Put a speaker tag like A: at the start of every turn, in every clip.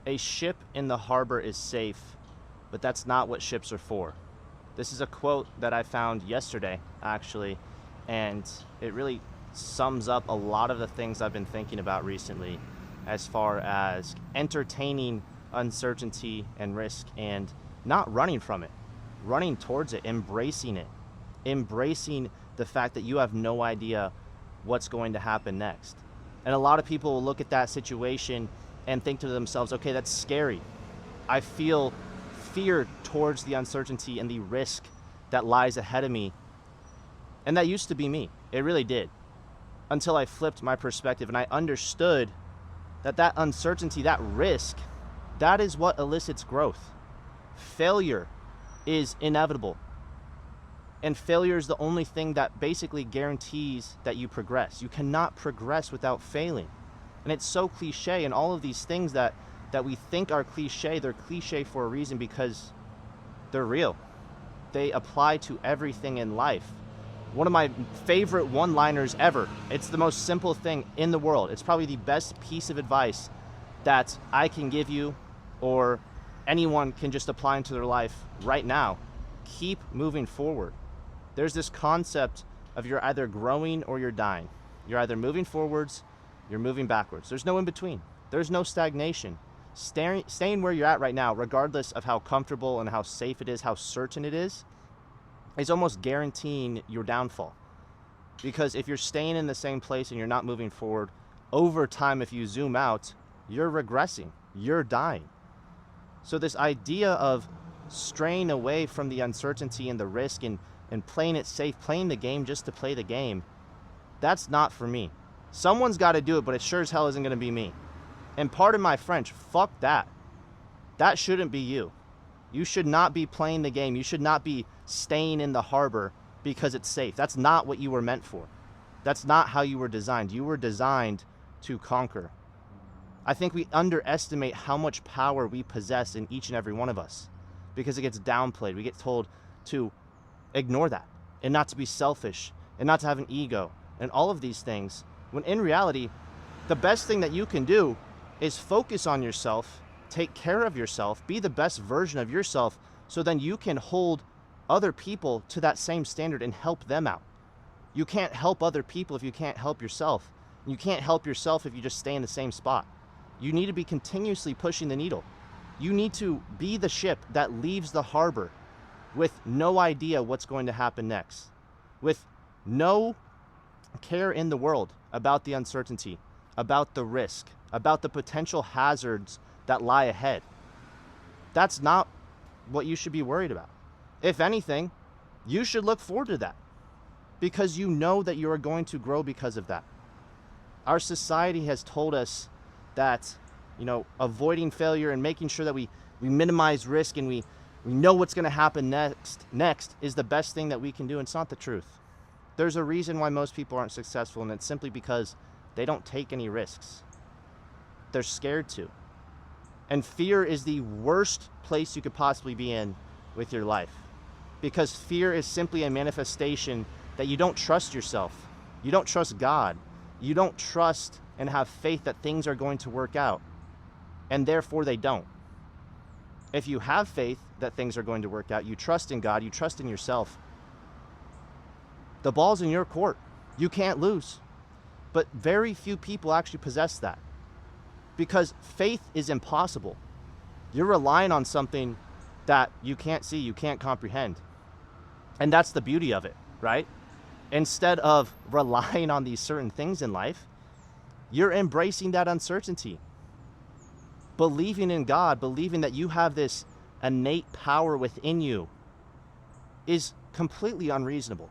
A: A ship in the harbor is safe, but that's not what ships are for. This is a quote that I found yesterday, actually, and it really sums up a lot of the things I've been thinking about recently as far as entertaining uncertainty and risk and not running from it, running towards it, embracing the fact that you have no idea what's going to happen next. And a lot of people will look at that situation and think to themselves, okay, that's scary. I feel fear towards the uncertainty and the risk that lies ahead of me. And that used to be me. It really did. Until I flipped my perspective and I understood that that uncertainty, that risk, that is what elicits growth. Failure is inevitable. And failure is the only thing that basically guarantees that you progress. You cannot progress without failing. And it's so cliche, and all of these things that we think are cliche, they're cliche for a reason because they're real. They apply to everything in life. One of my favorite one-liners ever. It's the most simple thing in the world. It's probably the best piece of advice that I can give you or anyone can just apply into their life right now. Keep moving forward. There's this concept of you're either growing or you're dying. You're either moving forwards, you're moving backwards. There's no in between. There's no stagnation. Staying where you're at right now, regardless of how comfortable and how safe it is, how certain it is almost guaranteeing your downfall. Because if you're staying in the same place and you're not moving forward, over time, if you zoom out, you're regressing, you're dying. So this idea of straying away from the uncertainty and the risk and playing it safe, playing the game just to play the game, that's not for me. Someone's got to do it, but it sure as hell isn't going to be me. And pardon my French, fuck that. That shouldn't be you. You should not be playing the game. You should not be staying in the harbor because it's safe. That's not what you were meant for. That's not how you were designed. You were designed to conquer. I think we underestimate how much power we possess in each and every one of us because it gets downplayed. We get told to ignore that and not to be selfish and not to have an ego and all of these things, when in reality, the best thing that you can do is focus on yourself, take care of yourself, be the best version of yourself, so then you can hold other people to that same standard and help them out. You can't help other people if you can't help yourself. You can't help yourself if you just stay in the same spot. You need to be continuously pushing the needle. You need to be the ship that leaves the harbor with no idea what's going to happen next, with no care in the world about the uncertainty, about the risk, about the potential hazards that lie ahead. That's not what you should be worried about. If anything, you should look forward to that because you know that you are going to grow because of that. Our society has told us that, avoiding failure and making sure that we minimize risk and we know what's going to happen next is the best thing that we can do. And it's not the truth. There's a reason why most people aren't successful, and it's simply because they don't take any risks. They're scared to. And fear is the worst place you could possibly be in with your life, because fear is simply a manifestation that you don't trust yourself. You don't trust God. You don't trust and have faith that things are going to work out, and therefore they don't. If you have faith that things are going to work out, you trust in God, you trust in yourself, the ball's in your court. You can't lose. But very few people actually possess that, because faith is impossible. You're relying on something that you can't see, you can't comprehend. And that's the beauty of it, right? Instead of relying on these certain things in life, you're embracing that uncertainty. Believing in God, believing that you have this innate power within you is completely unreasonable,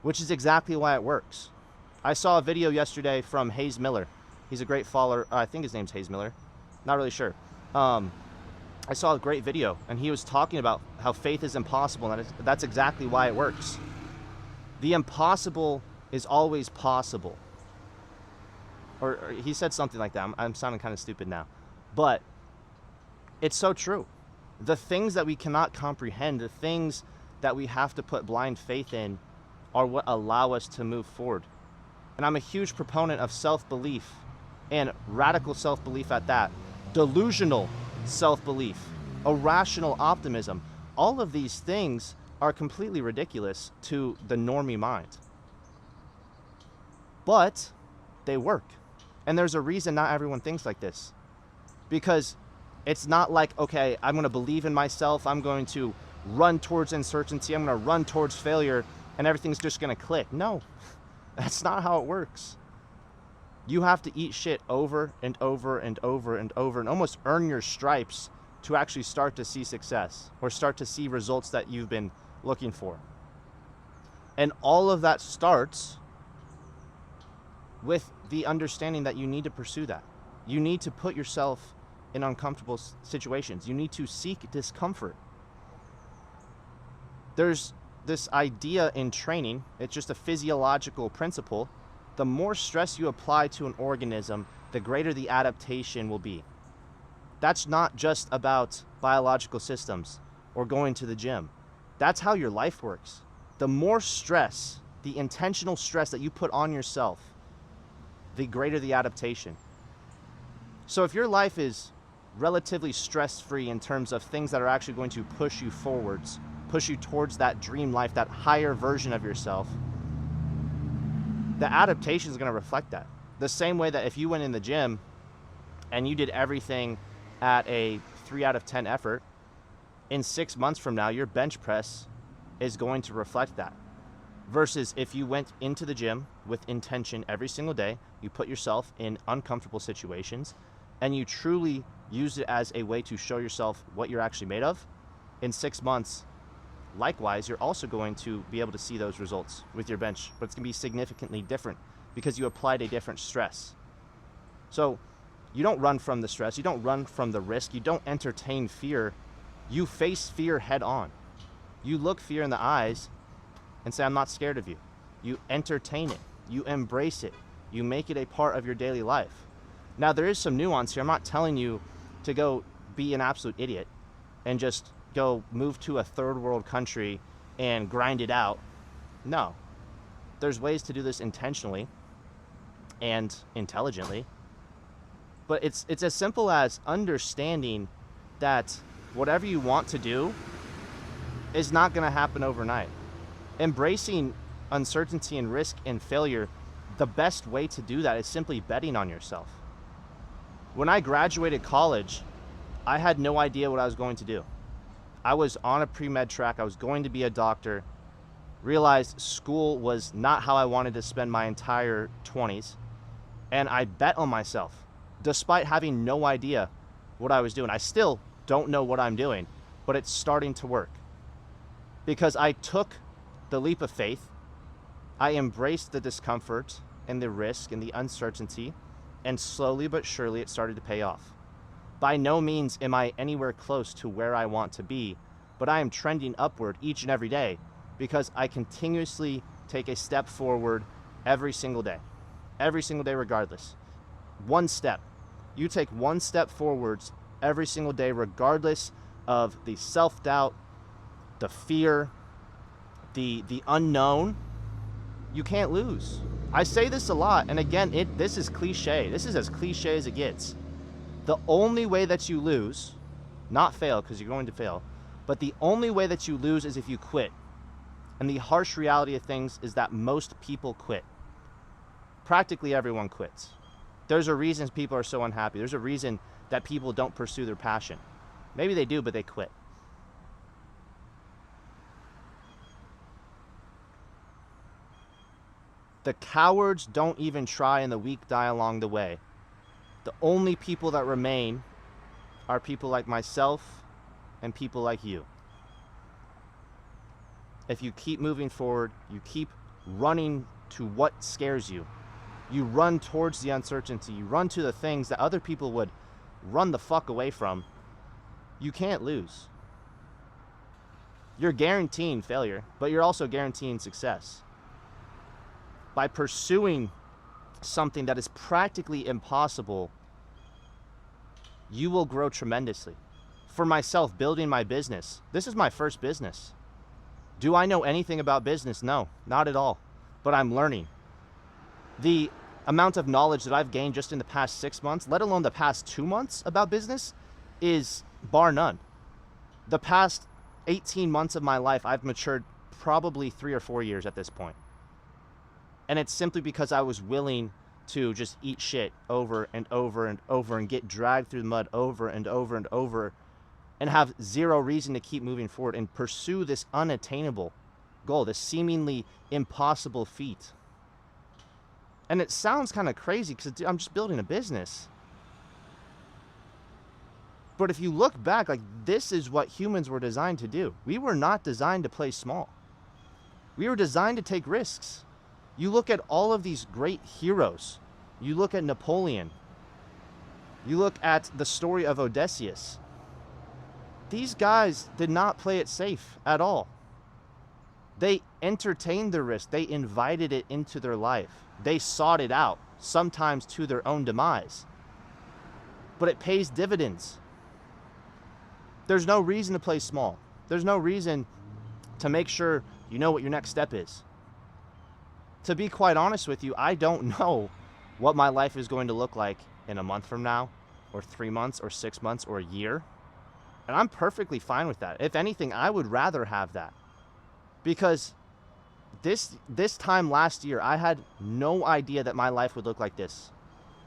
A: which is exactly why it works. I saw a video yesterday from Hayes Miller. He's a great follower. I think his name's Hayes Miller. Not really sure. I saw a great video, and he was talking about how faith is impossible, and that's exactly why it works. The impossible is always possible. Or he said something like that. I'm sounding kind of stupid now. But it's so true. The things that we cannot comprehend, the things that we have to put blind faith in, are what allow us to move forward. And I'm a huge proponent of self-belief, and radical self-belief at that. delusional self-belief, irrational optimism. All of these things are completely ridiculous to the normie mind. But they work. And there's a reason not everyone thinks like this. Because it's not like, okay, I'm going to believe in myself, I'm going to run towards uncertainty, I'm going to run towards failure, and everything's just going to click. No, that's not how it works. You have to eat shit over and over and over and over and almost earn your stripes to actually start to see success or start to see results that you've been looking for. And all of that starts with the understanding that you need to pursue that. You need to put yourself in uncomfortable situations. You need to seek discomfort. There's this idea in training, it's just a physiological principle. The more stress you apply to an organism, the greater the adaptation will be. That's not just about biological systems or going to the gym. That's how your life works. The more stress, the intentional stress that you put on yourself, the greater the adaptation. So if your life is relatively stress-free in terms of things that are actually going to push you forwards, push you towards that dream life, that higher version of yourself, the adaptation is going to reflect that. The same way that if you went in the gym and you did everything at a 3 out of 10 effort, in 6 months from now, your bench press is going to reflect that. Versus if you went into the gym with intention every single day, you put yourself in uncomfortable situations, and you truly used it as a way to show yourself what you're actually made of, in 6 months, likewise, you're also going to be able to see those results with your bench, but it's going to be significantly different because you applied a different stress. So you don't run from the stress, you don't run from the risk, you don't entertain fear, you face fear head on. You look fear in the eyes and say, I'm not scared of you. You entertain it, you embrace it, you make it a part of your daily life. Now there is some nuance here. I'm not telling you to go be an absolute idiot and just go move to a third world country and grind it out. No. There's ways to do this intentionally and intelligently. But it's as simple as understanding that whatever you want to do is not going to happen overnight. Embracing uncertainty and risk and failure, the best way to do that is simply betting on yourself. When I graduated college, I had no idea what I was going to do. I was on a pre-med track, I was going to be a doctor, realized school was not how I wanted to spend my entire 20s, and I bet on myself, despite having no idea what I was doing. I still don't know what I'm doing, but it's starting to work. Because I took the leap of faith, I embraced the discomfort and the risk and the uncertainty, and slowly but surely it started to pay off. By no means am I anywhere close to where I want to be, but I am trending upward each and every day because I continuously take a step forward every single day regardless. One step. You take one step forwards every single day regardless of the self-doubt, the fear, the unknown. You can't lose. I say this a lot, and again, this is cliche. This is as cliche as it gets. The only way that you lose, not fail because you're going to fail, but the only way that you lose is if you quit. And the harsh reality of things is that most people quit. Practically everyone quits. There's a reason people are so unhappy. There's a reason that people don't pursue their passion. Maybe they do, but they quit. The cowards don't even try and the weak die along the way. The only people that remain are people like myself and people like you. If you keep moving forward, you keep running to what scares you. You run towards the uncertainty. You run to the things that other people would run the fuck away from. You can't lose. You're guaranteeing failure, but you're also guaranteeing success. By pursuing something that is practically impossible, you will grow tremendously. For myself, building my business, this is my first business. Do I know anything about business? No, not at all. But I'm learning. The amount of knowledge that I've gained just in the past 6 months, let alone the past 2 months about business, is bar none. The past 18 months of my life, I've matured probably 3 or 4 years at this point. And it's simply because I was willing to just eat shit over and over and over and get dragged through the mud over and over and over and have zero reason to keep moving forward and pursue this unattainable goal, this seemingly impossible feat. And it sounds kind of crazy because I'm just building a business. But if you look back, like, this is what humans were designed to do. We were not designed to play small. We were designed to take risks. You look at all of these great heroes. You look at Napoleon. You look at the story of Odysseus. These guys did not play it safe at all. They entertained the risk. They invited it into their life. They sought it out, sometimes to their own demise. But it pays dividends. There's no reason to play small. There's no reason to make sure you know what your next step is. To be quite honest with you, I don't know what my life is going to look like in a month from now, or 3 months, or 6 months, or a year. And I'm perfectly fine with that. If anything, I would rather have that. Because this time last year, I had no idea that my life would look like this.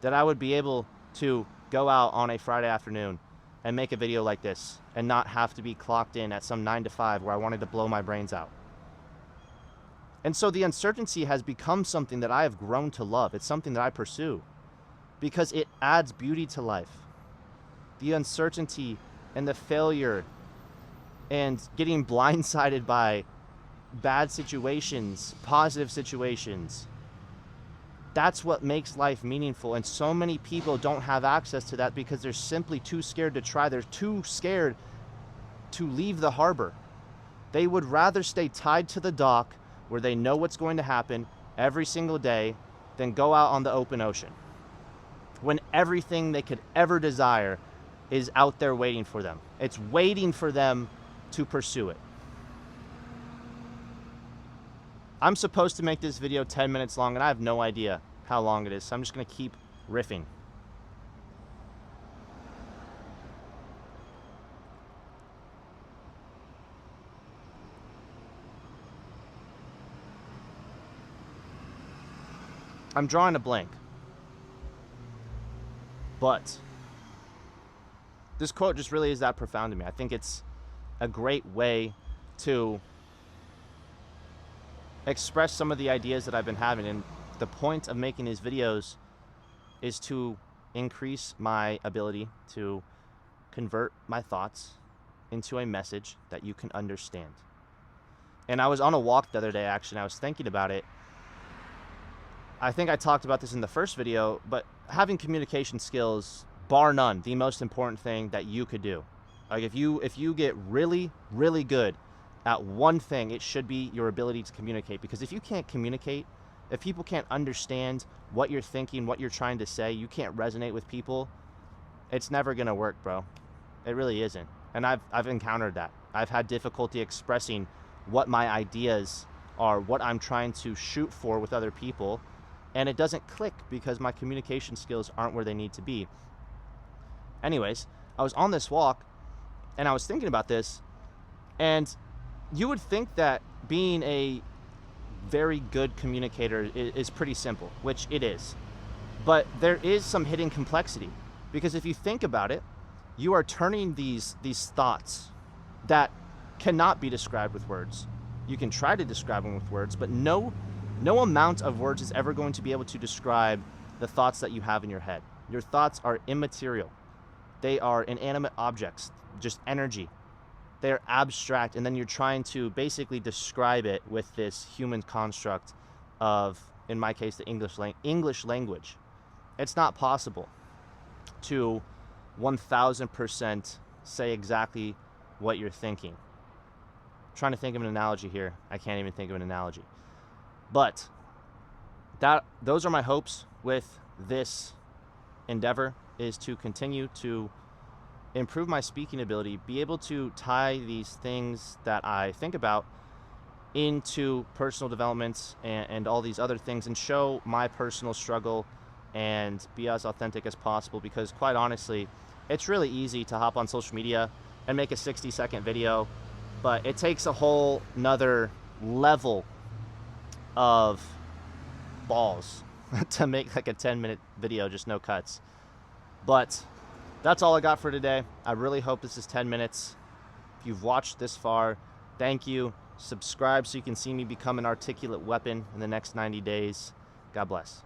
A: That I would be able to go out on a Friday afternoon and make a video like this and not have to be clocked in at some 9 to 5 where I wanted to blow my brains out. And so the uncertainty has become something that I have grown to love. It's something that I pursue because it adds beauty to life. The uncertainty and the failure and getting blindsided by bad situations, positive situations. That's what makes life meaningful. And so many people don't have access to that because they're simply too scared to try. They're too scared to leave the harbor. They would rather stay tied to the dock where they know what's going to happen every single day than go out on the open ocean when everything they could ever desire is out there waiting for them. It's waiting for them to pursue it. I'm supposed to make this video 10 minutes long, and I have no idea how long it is, so I'm just going to keep riffing. I'm drawing a blank. But this quote just really is that profound to me. I think it's a great way to express some of the ideas that I've been having. And the point of making these videos is to increase my ability to convert my thoughts into a message that you can understand. And I was on a walk the other day, actually, and I was thinking about it. I think I talked about this in the first video, but having communication skills, bar none, the most important thing that you could do. Like if you get really, really good at one thing, it should be your ability to communicate. Because if you can't communicate, if people can't understand what you're thinking, what you're trying to say, you can't resonate with people, it's never gonna work, bro. It really isn't. And I've encountered that. I've had difficulty expressing what my ideas are, what I'm trying to shoot for with other people, and it doesn't click because my communication skills aren't where they need to be. Anyways, I was on this walk and I was thinking about this, and you would think that being a very good communicator is pretty simple, which it is. But there is some hidden complexity, because if you think about it, you are turning these thoughts that cannot be described with words. You can try to describe them with words, but no amount of words is ever going to be able to describe the thoughts that you have in your head. Your thoughts are immaterial. They are inanimate objects, just energy. They are abstract, and then you're trying to basically describe it with this human construct of, in my case, the English language. It's not possible to 1000% say exactly what you're thinking. I'm trying to think of an analogy here. I can't even think of an analogy. But those are my hopes with this endeavor, is to continue to improve my speaking ability, be able to tie these things that I think about into personal development and all these other things, and show my personal struggle and be as authentic as possible, because quite honestly, it's really easy to hop on social media and make a 60-second video, but it takes a whole nother level of balls to make like a 10-minute video, just no cuts. But that's all I got for today. I really hope this is 10 minutes. If you've watched this far, thank you. Subscribe so you can see me become an articulate weapon in the next 90 days. God bless.